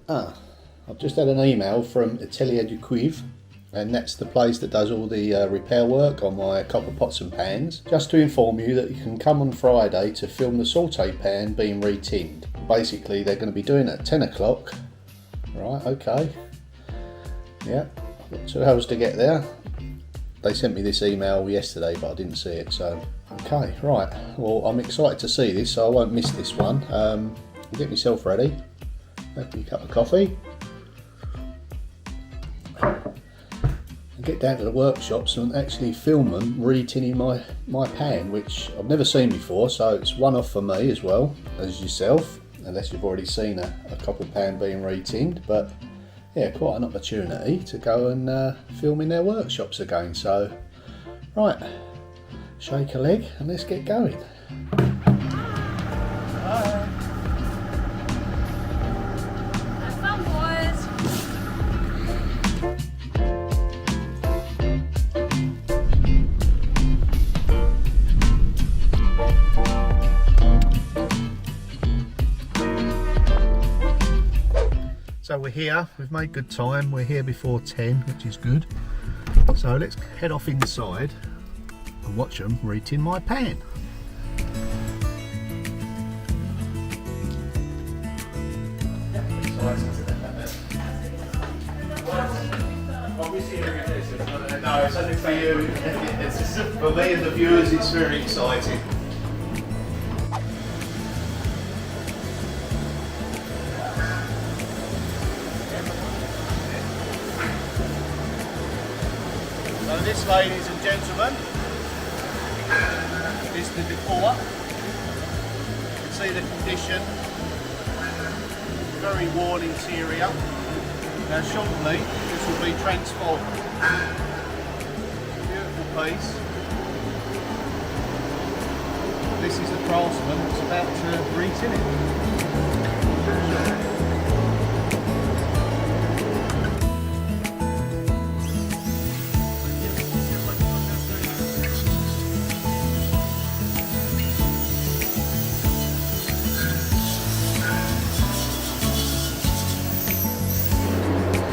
I've just had an email from Atelier Duque, and that's the place that does all the repair work on my copper pots and pans. Just to inform you that you can come on Friday to film the saute pan being re-tinned. Basically, they're going to be doing it at 10 o'clock. Right, okay. Yeah, I've got 2 hours to get there. They sent me this email yesterday, but I didn't see it, so okay, right. Well, I'm excited to see this, so I won't miss this one. I'll get myself ready. Have me a cup of coffee. And get down to the workshops and actually film them re-tinning my pan, which I've never seen before, so it's one off for me as well as yourself, unless you've already seen a copper pan being re-tinned. But yeah, quite an opportunity to go and film in their workshops again. So right, shake a leg and let's get going. So we're here, we've made good time, we're here before 10, which is good. So let's head off inside and watch them re-tin my pan. No, it's only for you. For me and the viewers, it's very exciting. So this, ladies and gentlemen, is the before. You can see the condition. Very worn interior. Now shortly this will be transformed. Beautiful piece. This is the craftsman that's about to re-tin it.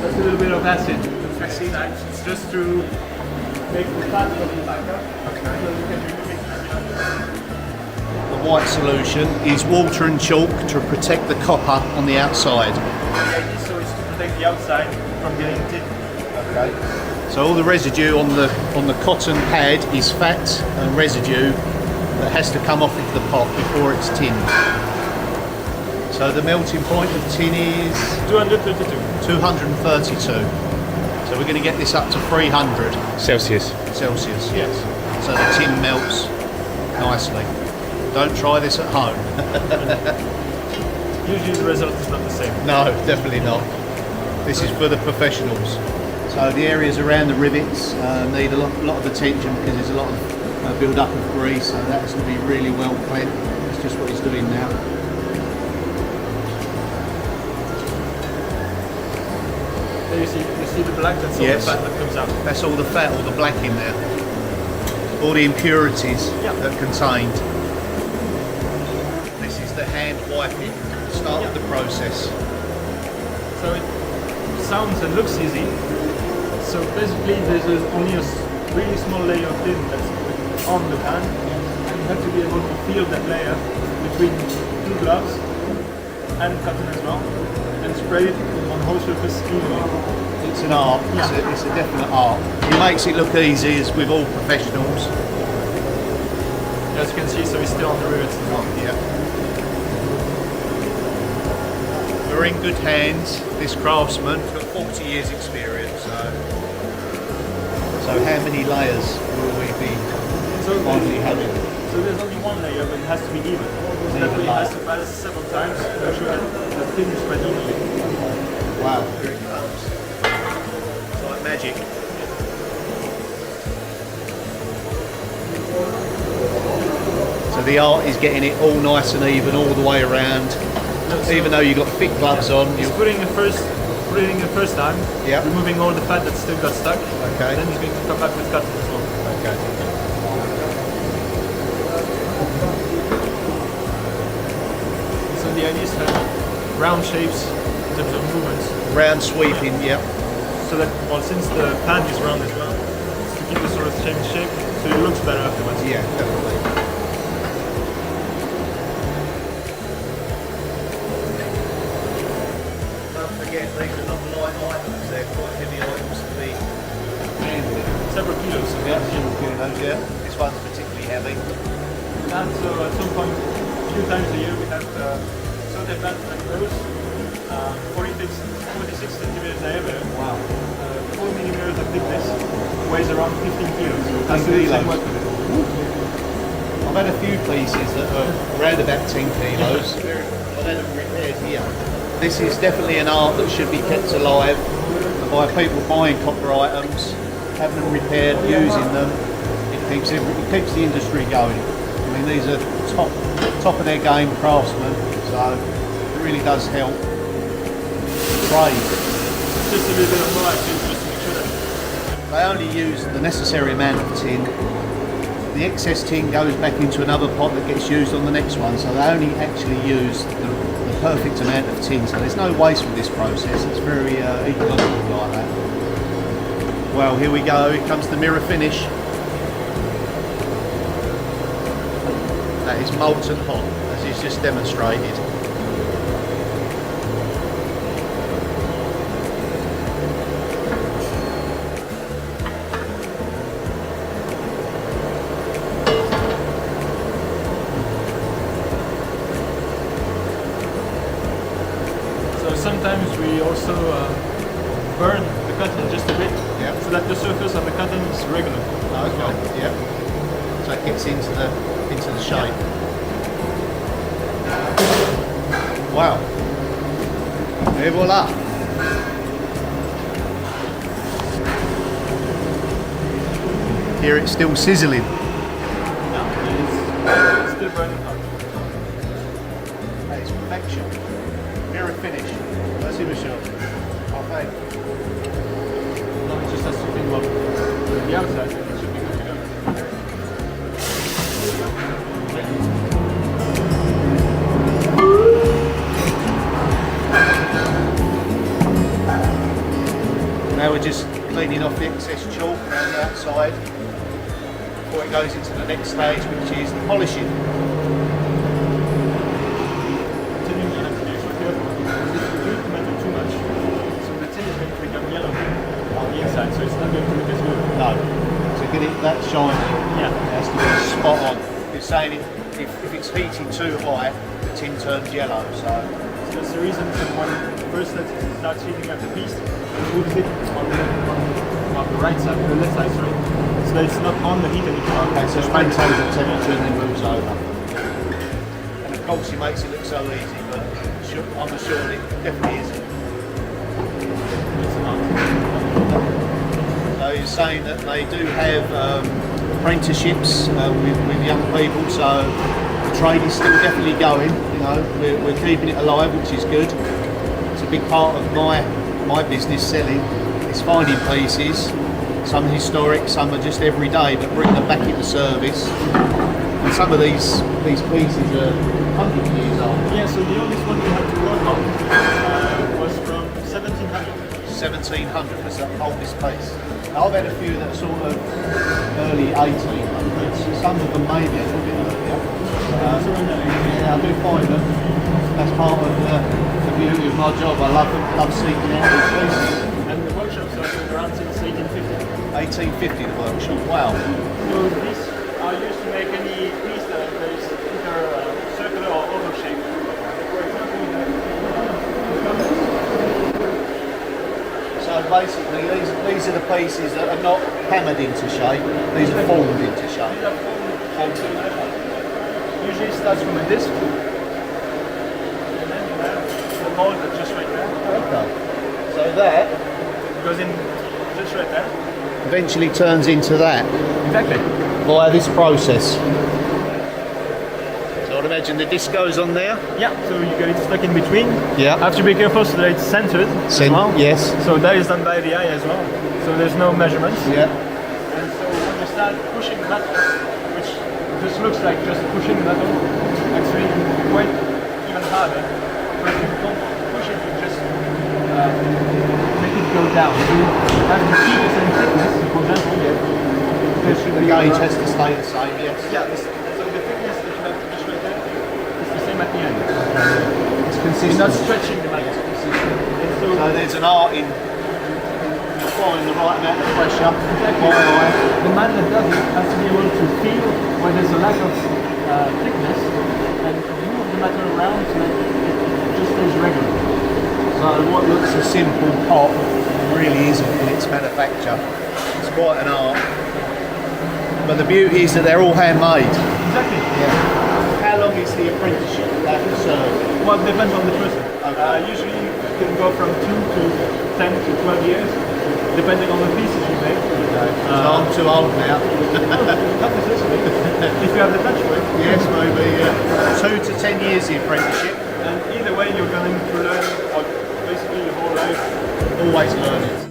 Just a little bit of acid. It's just to make the fat look back up. Okay. So you can remove it. The white solution is water and chalk to protect the copper on the outside. The idea so is to protect the outside from getting tin. Okay. So all the residue on the cotton pad is fat and residue that has to come off of the pot before it's tinned. So the melting point of tin is 232. 232. So we're going to get this up to 300 Celsius. Celsius, yes. So the tin melts nicely. Don't try this at home. Usually the result is not the same. No, definitely not. This is for the professionals. So the areas around the rivets need a lot of attention because there's a lot of build up of grease, so that has to be really well cleaned. That's just what he's doing now. So you see the black, that's all the fat that comes out. That's all the fat, all the black in there. All the impurities that are contained. This is the hand wiping, start of the process. So it sounds and looks easy. So basically there's only a really small layer of tin that's on the pan, and you have to be able to feel that layer between two gloves and cotton as well, and spray it on whole surface evenly. It's an art, it's a definite art. It makes it look easy, as with all professionals. As you can see, so it's still on the rivets as well. Yeah. We're in good hands. This craftsman for 40 years experience. So how many layers will we be finally having? So there's only one layer, but it has to be even. So that way it has to balance several times to make sure that the tin is spread evenly. Wow, here it comes. It's like magic. So the art is getting it all nice and even all the way around. Even though you've got thick gloves on. He's putting it first time, removing all the fat that still got stuck. Okay. Then he's going to come back with cotton as well. Okay. So the idea is to have round shapes in terms of movements. Round sweeping, yeah. So that, well, since the pan is round as well, it's to keep the sort of same shape, so it looks better afterwards. Yeah, definitely. Don't forget, these are not light items, they're quite heavy items to be handling. Several kilos. Yeah, yeah. This one's particularly heavy. And so at some point, a few times a year, we have Sunday plant that grows 46 centimeters diameter. Wow. 4 millimeters of thickness, weighs around 15 kilos. So that's 15 the same kilos. work with it. I've had a few pieces that are around about 10 kilos. I've had them repaired here. This is definitely an art that should be kept alive by people buying copper items, having them repaired, using them. It keeps the industry going. I mean, these are top of their game craftsmen, so it really does help trade. Just a little bit of more action, just to make sure that They only use the necessary amount of tin. The excess tin goes back into another pot that gets used on the next one, so they only actually use the perfect amount of tin, so there's no waste with this process. It's very ecological like that. Well, here we go, here comes the mirror finish. That is molten hot, as he's just demonstrated. So sometimes we also burn the cotton just a bit, Yeah. so that the surface of the cotton is regular. Okay, yeah. So it gets into the shape. Wow. Et voila. Here it's still sizzling. Yeah, it's still burning hot. That is perfection. Mirror finish. Merci, monsieur. Parfait. No, it just has to think about the outside, it should be good to go. Now we're just cleaning off the excess chalk around the outside before it goes into the next stage, which is the polishing. Tin you have to be extra careful because if you do metal too much, so the tin is going to become yellow on the inside, so it's not going to look as good. No. To get it that shiny, Yeah. it has to be spot on. You're saying if it's heating too high, the tin turns yellow, so So that's the reason that when first that it starts heating up the piece, it moves it on the right side, the left side, sorry, so that it's not on the heat anymore. okay, so it maintains the temperature and then moves over. And of course it makes it look so easy, but I'm assured it definitely isn't. It's not. So you're saying that they do have apprenticeships with young people, so the trade is still definitely going. You know, we're keeping it alive, which is good. It's a big part of my business selling. It's finding pieces. Some historic, some are just everyday, but bring them back into service. And some of these pieces are 100 years old. Yeah, so the oldest one we had to work on was from 1700. 1700 was the oldest piece. I've had a few that are sort of early 1800s. Some of them maybe a little bit earlier. Yeah, I do find them. That's part of the beauty of my job. I love seeking out these pieces. And the workshops are around since 1850. 1850 the workshop. Wow. So these are used to make any piece that is either circular or oval shaped. For example, So basically, these are the pieces that are not hammered into shape. These are formed into shape. usually it starts from a disc, and then you have the mold that's just right there. Okay. So that Goes in just right there. eventually turns into that Exactly. via this process. So I'd imagine the disc goes on there. Yeah, so you get it stuck in between. Yeah. Have to be careful so that it's centered as well. Yes. So that is done by the eye as well. So there's no measurements. Yeah. And so when you start pushing the metal, which just looks like just pushing the metal, actually quite even harder. But if you don't push it, you just down. You have to keep the same thickness, for example. There should The be gauge around- has to stay the same, yes. Yeah, so the thickness that you have to measure there is the same at the end. It's You're consistent. not stretching the magnet. And so, So there's an art in applying the right amount of pressure. the man that does it has to be able to feel where there's a lack of thickness and move the matter around so that it just stays regular. So what looks a simple pot really isn't in its manufacture. It's quite an art. But the beauty is that they're all handmade. Exactly. Yeah. How long is the apprenticeship that you serve? Well, it depends on the person. Okay. Usually you can go from 2 to 10 to 12 years, depending on the pieces you make. So I'm too old now. Not necessarily. If you have the touch for it. Yes, maybe 2 to 10 years the apprenticeship. And either way, you're going to learn basically your whole life. Always learning.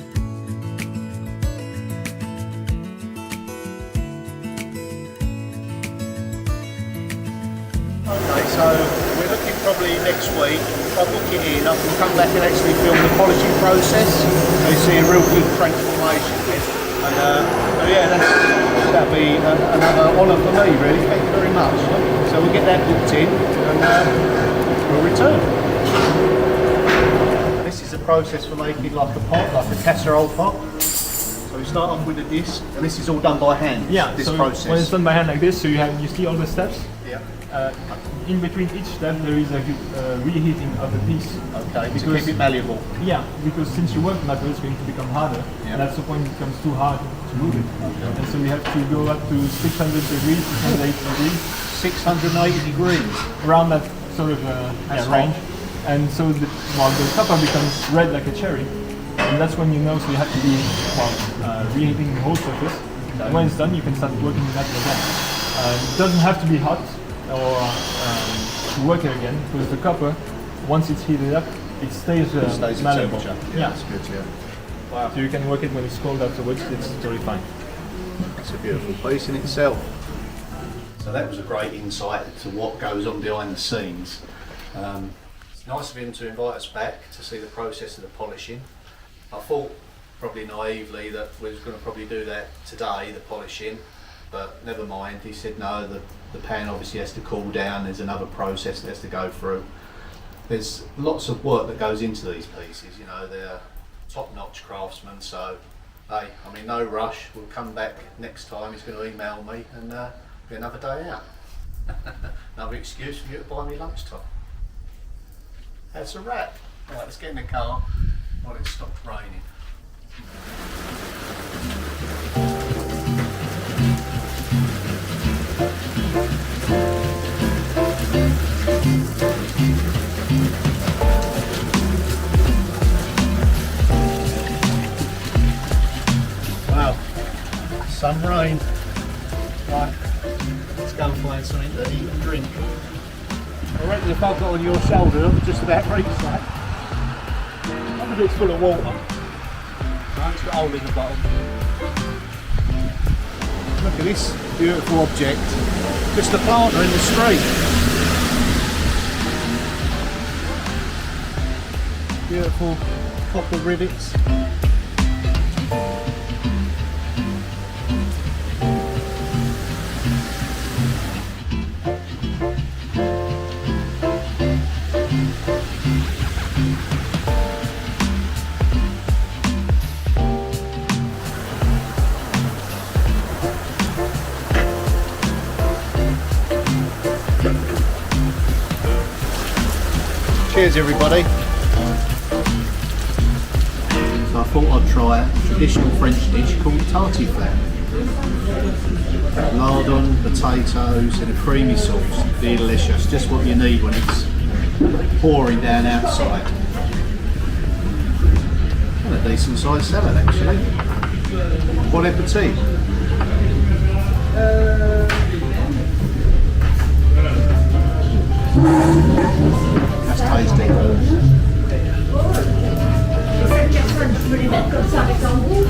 Okay, so we're looking probably next week. If I book it in, I can come back and actually film the polishing process. So you see a real good transformation here. And so yeah, that'll be another honour for me, really. Thank you very much. So we'll get that booked in and we'll return. This is a process for making like a pot, like a casserole pot. So we start off with a disc, and this is all done by hand. Yeah, this so process. when it's done by hand like this, so you see all the steps. Yeah. In between each step, there is a reheating of the piece. Okay. To Because- keep it malleable. Yeah, because since you work the material, it's going to become harder, Yeah. and that's the point it becomes too hard to move it. And so we have to go up to 600 degrees, 680 degrees, 680 degrees. around that sort of That's range. And so the copper becomes red like a cherry, and that's when you know. So you have to be reheating the whole surface. And when it's done, you can start working the metal again. It doesn't have to be hot or to work it again, because the copper, once it's heated up, it stays, Stays at malleable. temperature. Yeah. That's good, yeah. Wow. So you can work it when it's cold afterwards. It's totally fine. It's a beautiful piece in itself. So that was a great insight to what goes on behind the scenes. It's nice of him to invite us back to see the process of the polishing. I thought, probably naively, that we was going to probably do that today, the polishing, but never mind. He said no, the pan obviously has to cool down, there's another process that has to go through. There's lots of work that goes into these pieces, you know, they're top-notch craftsmen, so hey, I mean, no rush. We'll come back next time. He's going to email me and be another day out. Another excuse for you to buy me lunchtime. That's a wrap. Right, let's get in the car while it stops raining. Wow, some rain. Right, let's go and find something to eat and drink. I reckon if I got on your shoulder, I'm just about reach that. I think it's full of water. So it's got a hole in the bottom. Look at this beautiful object. Just a planter in the street. Beautiful copper rivets. Cheers everybody. So I thought I'd try a traditional French dish called tartiflette. Lardon, potatoes and a creamy sauce. Be delicious, just what you need when it's pouring down outside. And a decent sized salad actually. Bon appetit. That's tasty. Vous faites 4 je peux les mettre comme ça avec un goût.